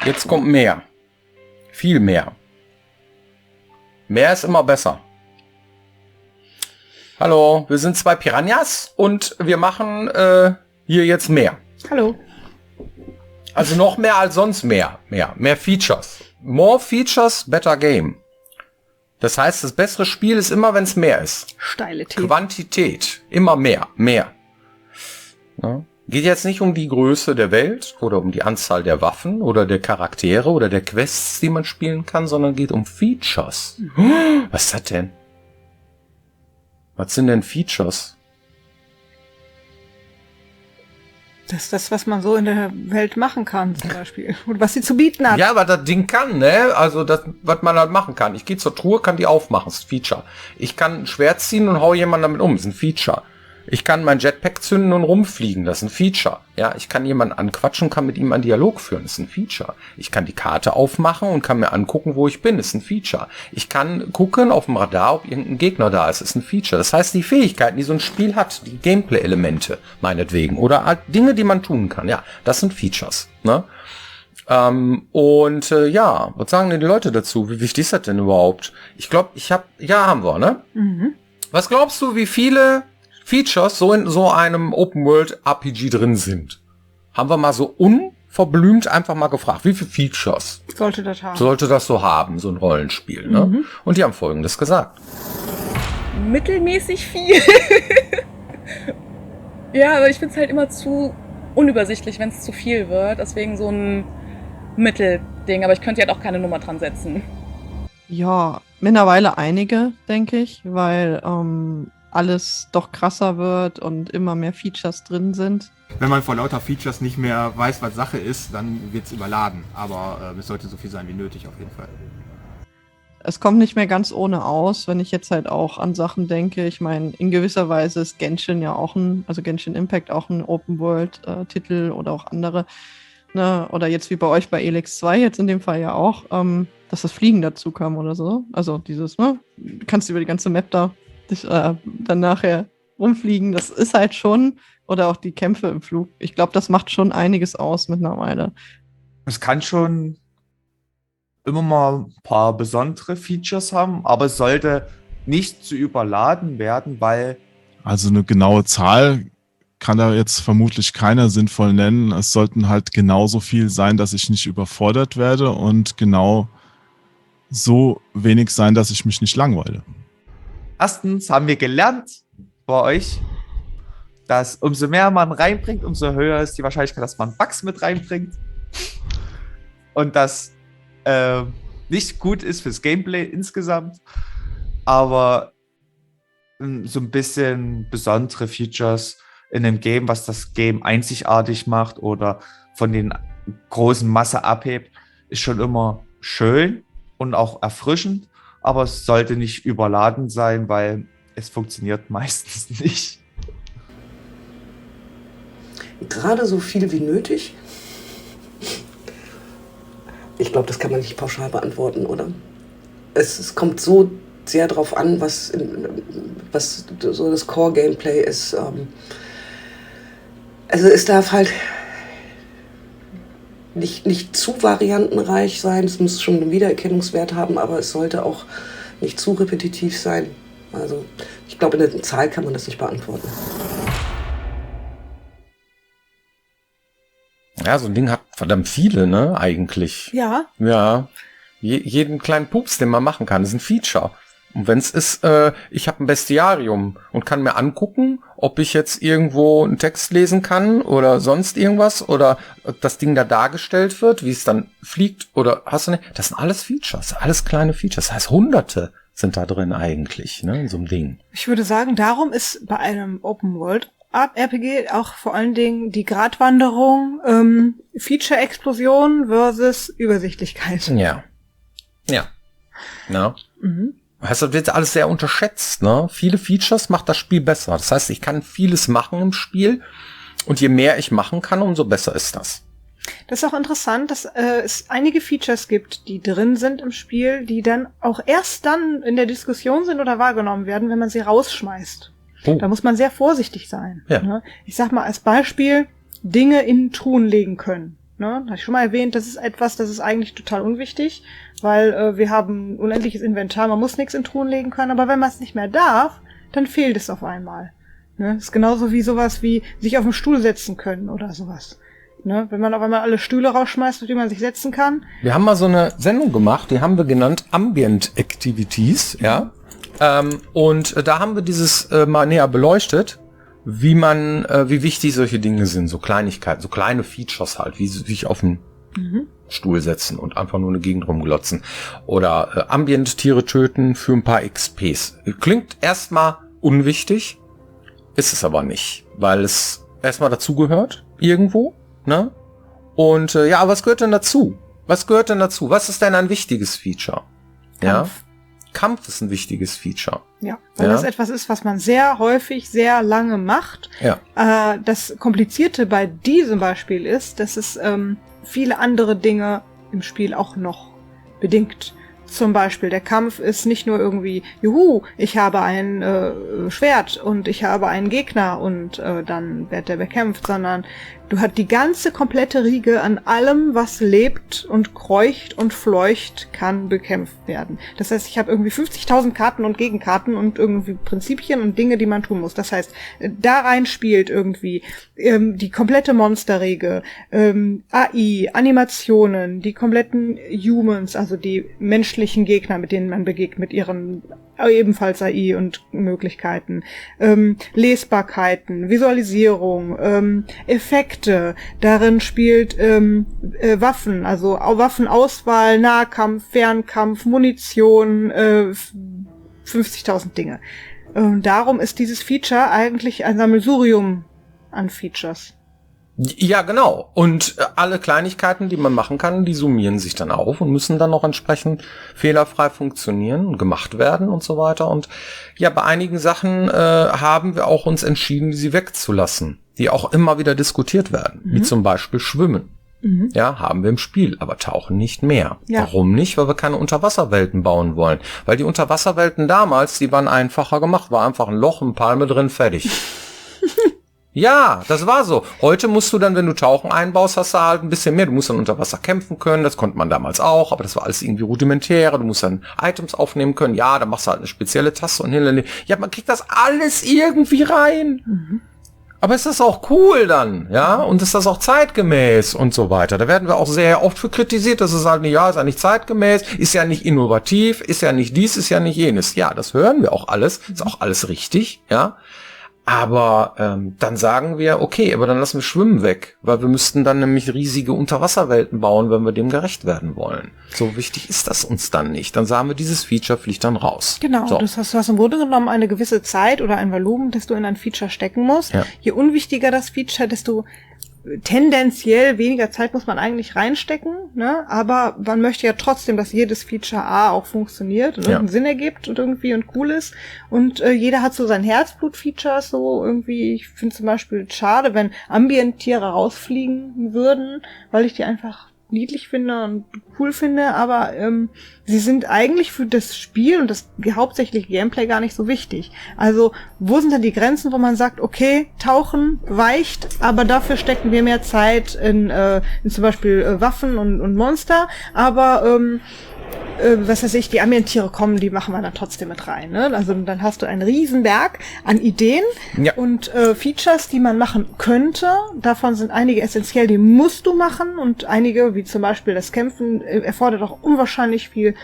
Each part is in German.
Jetzt kommt mehr. Viel mehr. Mehr ist immer besser. Hallo, wir sind 2 Piranhas und wir machen hier jetzt mehr. Hallo. Also noch mehr als sonst mehr. Mehr Features. More Features, better game. Das heißt, das bessere Spiel ist immer, wenn es mehr ist. Steile These. Quantität. Immer mehr. Ja. Geht jetzt nicht um die Größe der Welt oder um die Anzahl der Waffen oder der Charaktere oder der Quests, die man spielen kann, sondern geht um Features. Was ist das denn? Was sind denn Features? Das ist das, was man so in der Welt machen kann, zum Beispiel. Und was sie zu bieten hat. Ja, was das Ding kann, ne? Also das, was man halt machen kann. Ich gehe zur Truhe, kann die aufmachen, ist ein Feature. Ich kann ein Schwert ziehen und hau jemanden damit um, ist ein Feature. Ich kann mein Jetpack zünden und rumfliegen, das ist ein Feature. Ja, ich kann jemanden anquatschen, kann mit ihm einen Dialog führen, das ist ein Feature. Ich kann die Karte aufmachen und kann mir angucken, wo ich bin, das ist ein Feature. Ich kann gucken auf dem Radar, ob irgendein Gegner da ist, das ist ein Feature. Das heißt, die Fähigkeiten, die so ein Spiel hat, die Gameplay-Elemente, meinetwegen, oder halt Dinge, die man tun kann, ja, das sind Features, ne? Ja, was sagen denn die Leute dazu? Wie wichtig ist das denn überhaupt? Ich glaube, haben wir, ne? Mhm. Was glaubst du, wie viele Features so in so einem Open-World-RPG drin sind? Haben wir mal so unverblümt einfach mal gefragt, wie viele Features sollte das so haben, so ein Rollenspiel, ne? Mhm. Und die haben Folgendes gesagt. Mittelmäßig viel. Ja, aber ich find's halt immer zu unübersichtlich, wenn es zu viel wird. Deswegen so ein Mittelding. Aber ich könnte ja halt auch keine Nummer dran setzen. Ja, mittlerweile einige, denke ich, weil alles doch krasser wird und immer mehr Features drin sind. Wenn man vor lauter Features nicht mehr weiß, was Sache ist, dann wird's überladen. Aber es sollte so viel sein wie nötig auf jeden Fall. Es kommt nicht mehr ganz ohne aus, wenn ich jetzt halt auch an Sachen denke. Ich meine, in gewisser Weise ist Genshin ja auch Genshin Impact auch ein Open-World-Titel oder auch andere. Ne? Oder jetzt wie bei euch bei Elex 2 jetzt in dem Fall ja auch, dass das Fliegen dazu kam oder so. Also dieses, ne? Du kannst über die ganze Map da dich dann nachher rumfliegen. Das ist halt schon, oder auch die Kämpfe im Flug. Ich glaube, das macht schon einiges aus mittlerweile. Es kann schon immer mal ein paar besondere Features haben, aber es sollte nicht zu überladen werden, weil... Also eine genaue Zahl kann da jetzt vermutlich keiner sinnvoll nennen. Es sollten halt genauso viel sein, dass ich nicht überfordert werde und genau so wenig sein, dass ich mich nicht langweile. Erstens haben wir gelernt bei euch, dass umso mehr man reinbringt, umso höher ist die Wahrscheinlichkeit, dass man Bugs mit reinbringt. Und das nicht gut ist fürs Gameplay insgesamt. Aber so ein bisschen besondere Features in einem Game, was das Game einzigartig macht oder von den großen Masse abhebt, ist schon immer schön und auch erfrischend. Aber es sollte nicht überladen sein, weil es funktioniert meistens nicht. Gerade so viel wie nötig? Ich glaube, das kann man nicht pauschal beantworten, oder? Es kommt so sehr drauf an, was so das Core-Gameplay ist. Also es darf halt nicht zu variantenreich sein, es muss schon einen Wiedererkennungswert haben, aber es sollte auch nicht zu repetitiv sein. Also ich glaube, in der Zahl kann man das nicht beantworten. Ja, so ein Ding hat verdammt viele, ne, eigentlich. Ja. Ja. Jeden kleinen Pups, den man machen kann, ist ein Feature. Und wenn es ist, ich habe ein Bestiarium und kann mir angucken, ob ich jetzt irgendwo einen Text lesen kann oder sonst irgendwas oder ob das Ding da dargestellt wird, wie es dann fliegt oder hast du nicht. Das sind alles Features, alles kleine Features. Das heißt, Hunderte sind da drin eigentlich, ne, in so einem Ding. Ich würde sagen, darum ist bei einem Open-World-RPG auch vor allen Dingen die Gratwanderung, Feature-Explosion versus Übersichtlichkeit. Ja. Ja. Ja. Mhm. Heißt, das wird alles sehr unterschätzt, ne? Viele Features macht das Spiel besser. Das heißt, ich kann vieles machen im Spiel und je mehr ich machen kann, umso besser ist das. Das ist auch interessant, dass es einige Features gibt, die drin sind im Spiel, die dann auch erst dann in der Diskussion sind oder wahrgenommen werden, wenn man sie rausschmeißt. Oh. Da muss man sehr vorsichtig sein. Ja. Ne? Ich sag mal als Beispiel, Dinge in Truhen legen können. Ne? Habe ich schon mal erwähnt, das ist etwas, das ist eigentlich total unwichtig, weil wir haben unendliches Inventar, man muss nichts in Truhen legen können, aber wenn man es nicht mehr darf, dann fehlt es auf einmal. Ne? Das ist genauso wie sowas wie sich auf den Stuhl setzen können oder sowas. Ne? Wenn man auf einmal alle Stühle rausschmeißt, auf die man sich setzen kann. Wir haben mal so eine Sendung gemacht, die haben wir genannt Ambient Activities, ja. Und da haben wir dieses mal näher beleuchtet, wie wichtig solche Dinge sind, so Kleinigkeiten, so kleine Features halt, wie sich auf den Stuhl setzen und einfach nur eine Gegend rumglotzen. Oder Ambient-Tiere töten für ein paar XPs. Klingt erstmal unwichtig, ist es aber nicht, weil es erstmal dazugehört, irgendwo, ne? Und ja, was gehört denn dazu? Was ist denn ein wichtiges Feature? Ja. Kampf ist ein wichtiges Feature. Ja, weil das etwas ist, was man sehr häufig, sehr lange macht. Ja. Das Komplizierte bei diesem Beispiel ist, dass es viele andere Dinge im Spiel auch noch bedingt. Zum Beispiel, der Kampf ist nicht nur irgendwie, juhu, ich habe ein Schwert und ich habe einen Gegner und dann wird der bekämpft, sondern du hast die ganze komplette Riege an allem, was lebt und kreucht und fleucht, kann bekämpft werden. Das heißt, ich habe irgendwie 50.000 Karten und Gegenkarten und irgendwie Prinzipien und Dinge, die man tun muss. Das heißt, da rein spielt irgendwie die komplette Monsterriege, AI, Animationen, die kompletten Humans, also die menschlichen Gegner, mit denen man begegnet, mit ihren ebenfalls AI und Möglichkeiten, Lesbarkeiten, Visualisierung, Effekte, darin spielt Waffen, also Waffenauswahl, Nahkampf, Fernkampf, Munition, 50.000 Dinge. Darum ist dieses Feature eigentlich ein Sammelsurium an Features. Ja, genau. Und alle Kleinigkeiten, die man machen kann, die summieren sich dann auf und müssen dann auch entsprechend fehlerfrei funktionieren und gemacht werden und so weiter. Und ja, bei einigen Sachen haben wir auch uns entschieden, sie wegzulassen, die auch immer wieder diskutiert werden, wie zum Beispiel Schwimmen. Ja, haben wir im Spiel, aber Tauchen nicht mehr. Ja. Warum nicht? Weil wir keine Unterwasserwelten bauen wollen. Weil die Unterwasserwelten damals, die waren einfacher gemacht, war einfach ein Loch, eine Palme drin, fertig. Ja, das war so. Heute musst du dann, wenn du Tauchen einbaust, hast du halt ein bisschen mehr. Du musst dann unter Wasser kämpfen können. Das konnte man damals auch, aber das war alles irgendwie rudimentärer. Du musst dann Items aufnehmen können. Ja, da machst du halt eine spezielle Taste und hin. Ja, man kriegt das alles irgendwie rein. Aber ist das auch cool dann, ja? Und ist das auch zeitgemäß und so weiter? Da werden wir auch sehr oft für kritisiert, dass es halt nicht, ja, ist ja nicht zeitgemäß, ist ja nicht innovativ, ist ja nicht dies, ist ja nicht jenes. Ja, das hören wir auch alles. Ist auch alles richtig, ja? Aber dann sagen wir, okay, aber dann lassen wir Schwimmen weg, weil wir müssten dann nämlich riesige Unterwasserwelten bauen, wenn wir dem gerecht werden wollen. So wichtig ist das uns dann nicht. Dann sagen wir, dieses Feature fliegt dann raus. Genau, so. du hast im Grunde genommen eine gewisse Zeit oder ein Volumen, das du in ein Feature stecken musst. Ja. Je unwichtiger das Feature, desto tendenziell weniger Zeit muss man eigentlich reinstecken, ne? Aber man möchte ja trotzdem, dass jedes Feature A auch funktioniert und einen Sinn ergibt und irgendwie und cool ist. Und jeder hat so sein Herzblut-Features, so irgendwie. Ich finde zum Beispiel schade, wenn Ambient-Tiere rausfliegen würden, weil ich die einfach niedlich finde und cool finde, aber sie sind eigentlich für das Spiel und das hauptsächliche Gameplay gar nicht so wichtig. Also, wo sind denn die Grenzen, wo man sagt, okay, Tauchen weicht, aber dafür stecken wir mehr Zeit in zum Beispiel Waffen und Monster, aber was weiß ich, die Ambient-Tiere kommen, die machen wir dann trotzdem mit rein, ne? Also dann hast du einen Riesenberg an Ideen und Features, die man machen könnte. Davon sind einige essentiell, die musst du machen und einige, wie zum Beispiel das Kämpfen, erfordert auch unwahrscheinlich viel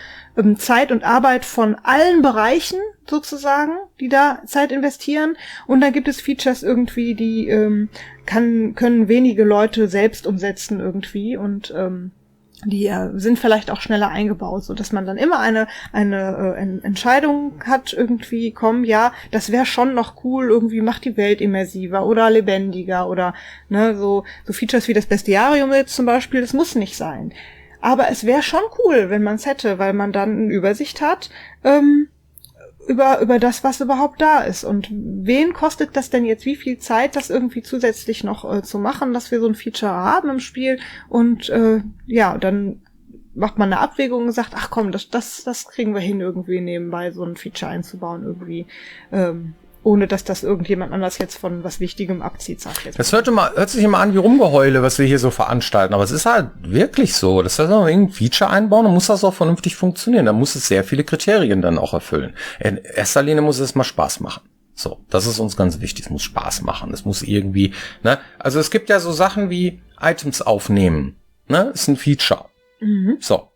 Zeit und Arbeit von allen Bereichen sozusagen, die da Zeit investieren. Und dann gibt es Features irgendwie, die können wenige Leute selbst umsetzen irgendwie und die sind vielleicht auch schneller eingebaut, so dass man dann immer eine Entscheidung hat, irgendwie, komm, ja, das wäre schon noch cool, irgendwie macht die Welt immersiver oder lebendiger oder ne, so Features wie das Bestiarium jetzt zum Beispiel, das muss nicht sein. Aber es wäre schon cool, wenn man es hätte, weil man dann eine Übersicht hat, über das, was überhaupt da ist. Und wen kostet das denn jetzt, wie viel Zeit, das irgendwie zusätzlich noch zu machen, dass wir so ein Feature haben im Spiel? Und dann macht man eine Abwägung und sagt, ach komm, das kriegen wir hin, irgendwie nebenbei so ein Feature einzubauen, irgendwie. ohne dass das irgendjemand anders jetzt von was Wichtigem abzieht, sag ich jetzt. Das hört sich immer an wie Rumgeheule, was wir hier so veranstalten, aber es ist halt wirklich so. Das heißt, wenn man irgendein Feature einbauen, dann muss das auch vernünftig funktionieren. Dann muss es sehr viele Kriterien dann auch erfüllen. In erster Linie muss es mal Spaß machen. So, das ist uns ganz wichtig. Es muss Spaß machen. Es muss irgendwie, ne? Also es gibt ja so Sachen wie Items aufnehmen, ne? Ist ein Feature. So.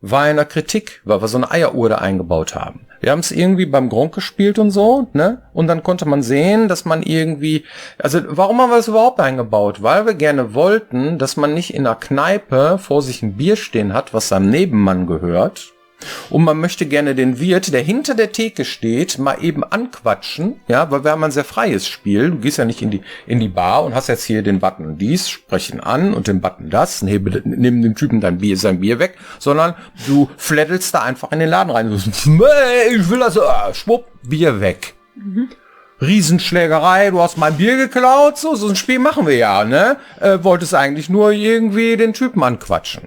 War in der Kritik, weil wir so eine Eieruhr da eingebaut haben. Wir haben es irgendwie beim Gronk gespielt und so, ne? Und dann konnte man sehen, dass man irgendwie, also warum haben wir das überhaupt eingebaut? Weil wir gerne wollten, dass man nicht in einer Kneipe vor sich ein Bier stehen hat, was seinem Nebenmann gehört. Und man möchte gerne den Wirt, der hinter der Theke steht, mal eben anquatschen, ja, weil wir haben ein sehr freies Spiel. Du gehst ja nicht in die Bar und hast jetzt hier den Button dies, sprechen an und den Button das, nimm dem Typen sein Bier weg, sondern du fleddelst da einfach in den Laden rein. Ich will also, schwupp, Bier weg. Riesenschlägerei, du hast mein Bier geklaut, so ein Spiel machen wir ja, ne? Wolltest eigentlich nur irgendwie den Typen anquatschen.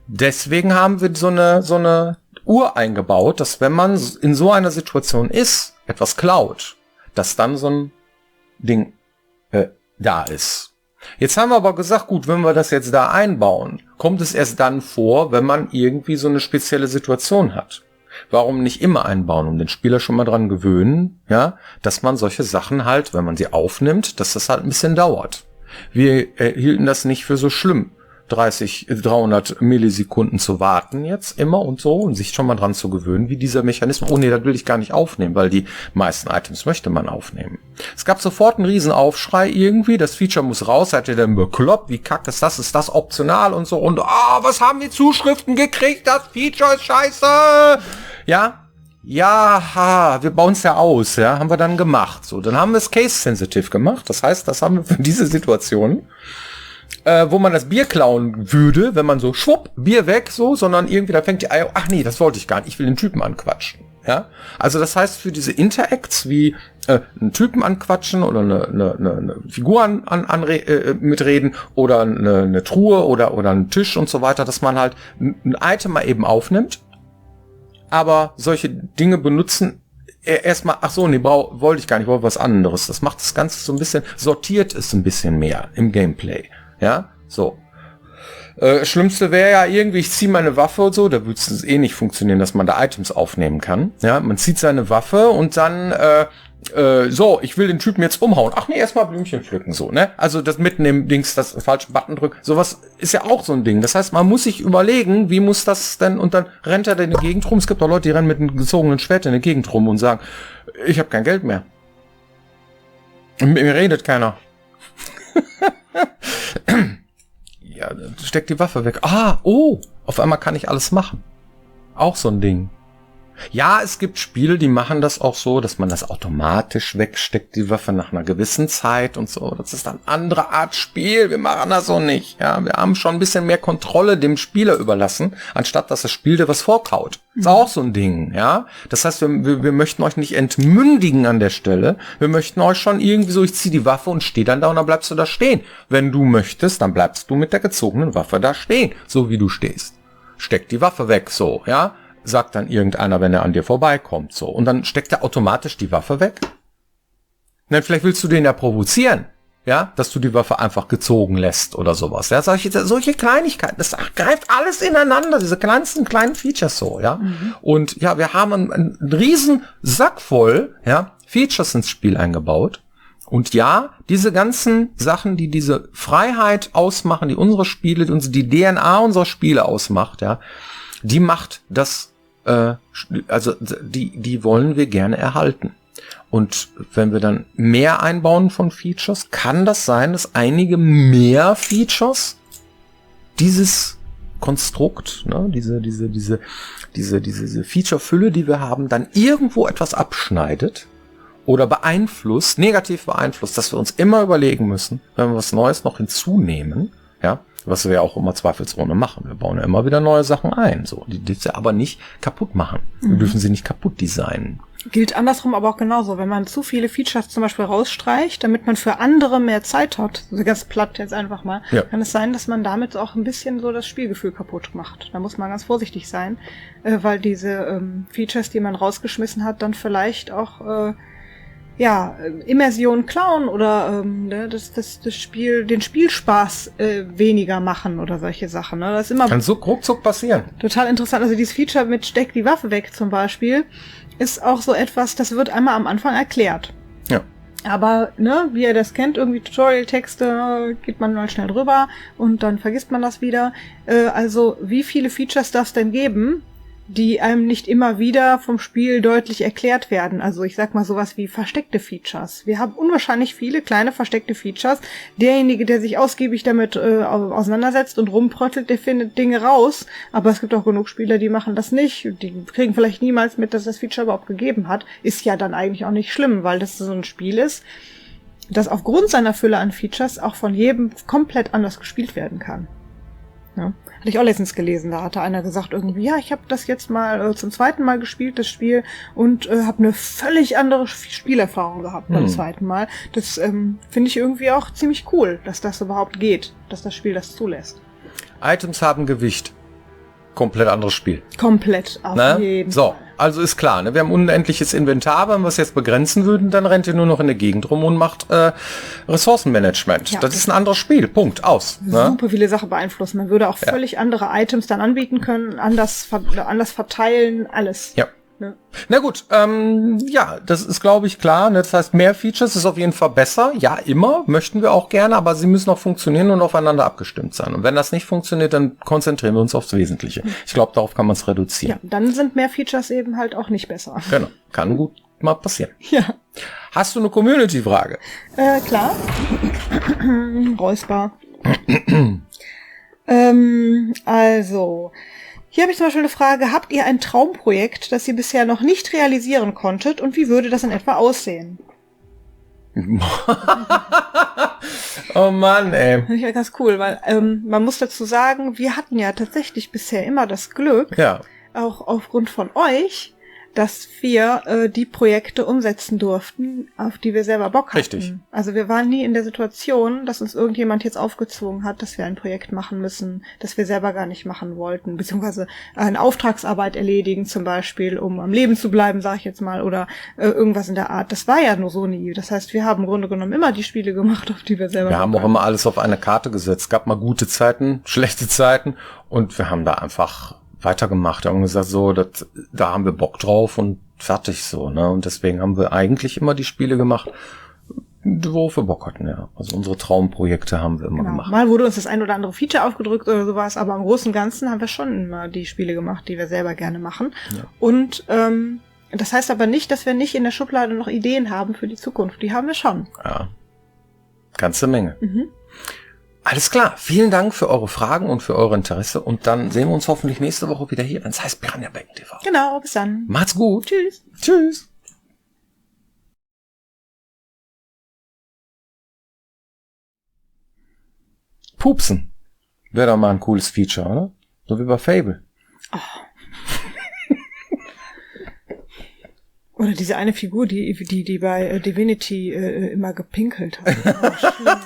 Deswegen haben wir so eine Uhr eingebaut, dass wenn man in so einer Situation ist, etwas klaut, dass dann so ein Ding da ist. Jetzt haben wir aber gesagt, gut, wenn wir das jetzt da einbauen, kommt es erst dann vor, wenn man irgendwie so eine spezielle Situation hat. Warum nicht immer einbauen, um den Spieler schon mal dran gewöhnen, ja, dass man solche Sachen halt, wenn man sie aufnimmt, dass das halt ein bisschen dauert. Wir hielten das nicht für so schlimm. 300 Millisekunden zu warten jetzt immer und so und sich schon mal dran zu gewöhnen, wie dieser Mechanismus. Oh nee, das will ich gar nicht aufnehmen, weil die meisten Items möchte man aufnehmen. Es gab sofort einen riesen Aufschrei irgendwie, das Feature muss raus, seid ihr denn bekloppt, wie kacke ist das optional und so und was haben wir Zuschriften gekriegt, das Feature ist scheiße. Ja, wir bauen es ja aus, ja, haben wir dann gemacht. So, dann haben wir es case-sensitive gemacht, das heißt, das haben wir für diese Situation, wo man das Bier klauen würde, wenn man so, schwupp, Bier weg, so, sondern irgendwie, da fängt die Eier, ach nee, das wollte ich gar nicht, ich will den Typen anquatschen, ja. Also das heißt, für diese Interacts, wie einen Typen anquatschen oder eine Figur mitreden oder eine Truhe oder einen Tisch und so weiter, dass man halt ein Item mal eben aufnimmt, aber solche Dinge benutzen erstmal, ach so, nee, wollte ich gar nicht, wollte was anderes. Das macht das Ganze so ein bisschen, sortiert es ein bisschen mehr im Gameplay. Ja, so. Schlimmste wäre ja irgendwie, ich ziehe meine Waffe und so, da würde es nicht funktionieren, dass man da Items aufnehmen kann. Ja, man zieht seine Waffe und dann, so, ich will den Typen jetzt umhauen. Ach nee, erstmal Blümchen pflücken, so, ne? Also das mitnehmen, Dings, das falsche Button drücken, sowas ist ja auch so ein Ding. Das heißt, man muss sich überlegen, wie muss das denn, und dann rennt er in die Gegend rum. Es gibt auch Leute, die rennen mit einem gezogenen Schwert in die Gegend rum und sagen, ich habe kein Geld mehr. Und mit mir redet keiner. Ja, steckt die Waffe weg. Auf einmal kann ich alles machen. Auch so ein Ding. Ja, es gibt Spiele, die machen das auch so, dass man das automatisch wegsteckt, die Waffe nach einer gewissen Zeit und so. Das ist eine andere Art Spiel. Wir machen das so nicht. Ja, wir haben schon ein bisschen mehr Kontrolle dem Spieler überlassen, anstatt dass das Spiel dir was vorkaut. Ist auch so ein Ding, ja. Das heißt, wir möchten euch nicht entmündigen an der Stelle. Wir möchten euch schon irgendwie so, ich ziehe die Waffe und stehe dann da und dann bleibst du da stehen. Wenn du möchtest, dann bleibst du mit der gezogenen Waffe da stehen, so wie du stehst. Steck die Waffe weg, so, ja. Sagt dann irgendeiner, wenn er an dir vorbeikommt, so. Und dann steckt er automatisch die Waffe weg. Dann vielleicht willst du den ja provozieren, ja, dass du die Waffe einfach gezogen lässt oder sowas. Ja, solche Kleinigkeiten, das greift alles ineinander, diese kleinsten kleinen Features so, ja. Und ja, wir haben einen riesen Sack voll, ja, Features ins Spiel eingebaut. Und ja, diese ganzen Sachen, die diese Freiheit ausmachen, die unsere Spiele, die DNA unserer Spiele ausmacht, ja, die macht das, die wollen wir gerne erhalten. Und wenn wir dann mehr einbauen von Features, kann das sein, dass einige mehr Features dieses Konstrukt, ne, diese Feature-Fülle, die wir haben, dann irgendwo etwas abschneidet oder beeinflusst, negativ beeinflusst, dass wir uns immer überlegen müssen, wenn wir was Neues noch hinzunehmen, ja, was wir ja auch immer zweifelsohne machen. Wir bauen ja immer wieder neue Sachen ein. So, die dürfen wir aber nicht kaputt machen. Wir dürfen sie nicht kaputt designen. Gilt andersrum aber auch genauso. Wenn man zu viele Features zum Beispiel rausstreicht, damit man für andere mehr Zeit hat, so ganz platt jetzt einfach mal, kann es sein, dass man damit auch ein bisschen so das Spielgefühl kaputt macht. Da muss man ganz vorsichtig sein, weil diese Features, die man rausgeschmissen hat, dann vielleicht auch Immersion klauen oder den Spielspaß weniger machen oder solche Sachen. Ne? Das ist immer kann so ruckzuck passieren. total interessant. Also dieses Feature mit Steck die Waffe weg zum Beispiel ist auch so etwas, das wird einmal am Anfang erklärt. Ja. Aber, ne, wie ihr das kennt, irgendwie Tutorial-Texte, geht man mal schnell drüber und dann vergisst man das wieder. Also, wie viele Features darf es denn geben, die einem nicht immer wieder vom Spiel deutlich erklärt werden? Also, ich sag mal sowas wie versteckte Features. Wir haben unwahrscheinlich viele kleine versteckte Features. Derjenige, der sich ausgiebig damit auseinandersetzt und rumprottelt, der findet Dinge raus. Aber es gibt auch genug Spieler, die machen das nicht. Die kriegen vielleicht niemals mit, dass das Feature überhaupt gegeben hat. Ist ja dann eigentlich auch nicht schlimm, weil das so ein Spiel ist, das aufgrund seiner Fülle an Features auch von jedem komplett anders gespielt werden kann. Ja. Hatte ich auch letztens gelesen, da hatte einer gesagt irgendwie, ja, ich habe das jetzt mal zum zweiten Mal gespielt, das Spiel, und habe eine völlig andere Spielerfahrung gehabt beim zweiten Mal. Das finde ich irgendwie auch ziemlich cool, dass das überhaupt geht, dass das Spiel das zulässt. Items haben Gewicht. Komplett anderes Spiel. Komplett, auf jeden So, Fall. also ist klar, ne? Wir haben unendliches Inventar, wenn wir es jetzt begrenzen würden, dann rennt ihr nur noch in der Gegend rum und macht Ressourcenmanagement. Ja, das ist ein anderes Spiel, Punkt, aus. Ne? Super viele Sachen beeinflussen. Man würde auch völlig andere Items dann anbieten können, anders verteilen, alles. Ja. Ne? Na gut, ja, das ist, glaube ich, klar. Ne? Das heißt, mehr Features ist auf jeden Fall besser. Ja, immer, möchten wir auch gerne, aber sie müssen auch funktionieren und aufeinander abgestimmt sein. Und wenn das nicht funktioniert, dann konzentrieren wir uns aufs Wesentliche. Ich glaube, darauf kann man es reduzieren. Ja, dann sind mehr Features eben halt auch nicht besser. Genau, kann gut mal passieren. Ja. Hast du eine Community-Frage? Klar. Räusper. Also, hier habe ich zum Beispiel eine Frage. Habt ihr ein Traumprojekt, das ihr bisher noch nicht realisieren konntet, und wie würde das in etwa aussehen? Oh Mann, ey. Finde ich ja ganz cool, weil man muss dazu sagen, wir hatten ja tatsächlich bisher immer das Glück, Ja, auch aufgrund von euch, dass wir die Projekte umsetzen durften, auf die wir selber Bock hatten. Richtig. Also wir waren nie in der Situation, dass uns irgendjemand jetzt aufgezwungen hat, dass wir ein Projekt machen müssen, das wir selber gar nicht machen wollten, beziehungsweise eine Auftragsarbeit erledigen zum Beispiel, um am Leben zu bleiben, sage ich jetzt mal, oder irgendwas in der Art. Das war ja nur so nie. Das heißt, wir haben im Grunde genommen immer die Spiele gemacht, auf die wir selber wir haben Bock auch immer alles auf eine Karte gesetzt. Es gab mal gute Zeiten, schlechte Zeiten und wir haben da einfach weitergemacht. Wir haben gesagt, so, da haben wir Bock drauf und fertig so, ne? Und deswegen haben wir eigentlich immer die Spiele gemacht, worauf wir Bock hatten, ja. Also unsere Traumprojekte haben wir immer gemacht. Mal wurde uns das ein oder andere Feature aufgedrückt oder sowas, aber im Großen und Ganzen haben wir schon immer die Spiele gemacht, die wir selber gerne machen. Ja. Und das heißt aber nicht, dass wir nicht in der Schublade noch Ideen haben für die Zukunft. Die haben wir schon. Ja. Ganze Menge. Mhm. Alles klar. Vielen Dank für eure Fragen und für eure Interesse. Und dann sehen wir uns hoffentlich nächste Woche wieder hier, wenn es heißt Piranha Bytes TV. Genau, bis dann. Macht's gut. Tschüss. Tschüss. Pupsen. Wäre doch mal ein cooles Feature, oder? So wie bei Fable. Oder diese eine Figur, die bei Divinity immer gepinkelt hat. Oh, schlimm.